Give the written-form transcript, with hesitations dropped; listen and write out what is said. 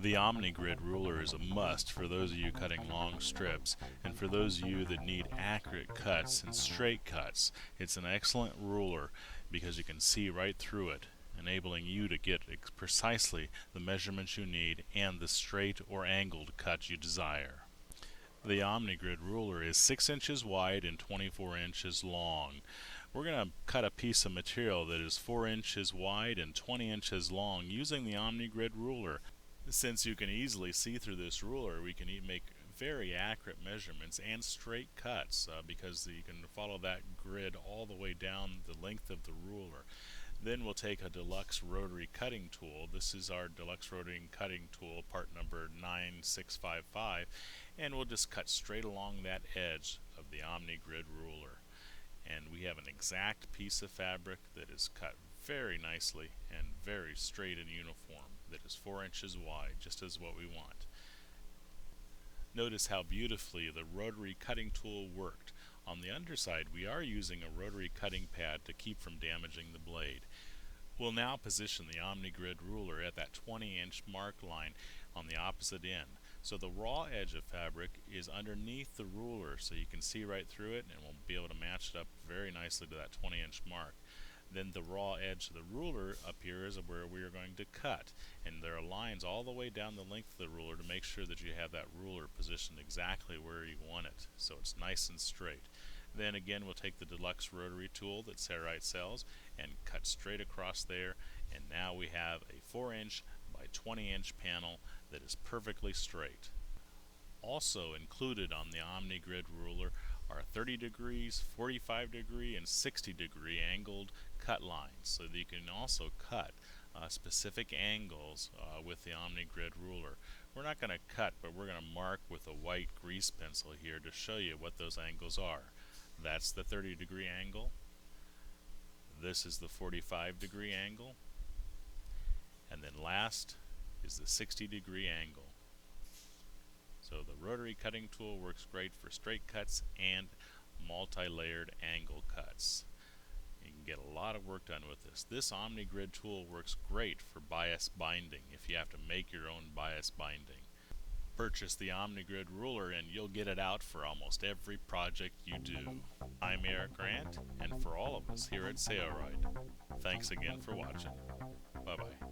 The Omnigrid ruler is a must for those of you cutting long strips, and for those of you that need accurate cuts and straight cuts. It's an excellent ruler because you can see right through it, enabling you to get precisely the measurements you need and the straight or angled cut you desire. The Omnigrid ruler is 6 inches wide and 24 inches long. We're going to cut a piece of material that is 4 inches wide and 20 inches long using the Omnigrid ruler. Since you can easily see through this ruler, we can make very accurate measurements and straight cuts because you can follow that grid all the way down the length of the ruler. Then we'll take a deluxe rotary cutting tool. This is our deluxe rotary cutting tool, part number 9655, and we'll just cut straight along that edge of the Omnigrid ruler. And we have an exact piece of fabric that is cut very nicely and very straight and uniform, that is 4 inches wide, just as what we want. Notice how beautifully the rotary cutting tool worked. On the underside, we are using a rotary cutting pad to keep from damaging the blade. We'll now position the Omnigrid ruler at that 20-inch mark line on the opposite end. So the raw edge of fabric is underneath the ruler, so you can see right through it, and we'll be able to match it up very nicely to that 20-inch mark. Then the raw edge of the ruler appears where we are going to cut, and there are lines all the way down the length of the ruler to make sure that you have that ruler positioned exactly where you want it, so it's nice and straight. Then again, we'll take the deluxe rotary tool that Sarite sells and cut straight across there, and now we have a 4-inch by 20-inch panel that is perfectly straight. Also included on the Omnigrid ruler are 30 degrees, 45 degree, and 60 degree angled cut lines, so that you can also cut specific angles with the Omnigrid ruler. We're not going to cut, but we're going to mark with a white grease pencil here to show you what those angles are. That's the 30 degree angle. This is the 45 degree angle. And then last is the 60 degree angle. So the rotary cutting tool works great for straight cuts and multi-layered angle cuts. You can get a lot of work done with this. This Omnigrid tool works great for bias binding if you have to make your own bias binding. Purchase the Omnigrid ruler and you'll get it out for almost every project you do. I'm Eric Grant, and for all of us here at Sarite, thanks again for watching. Bye-bye.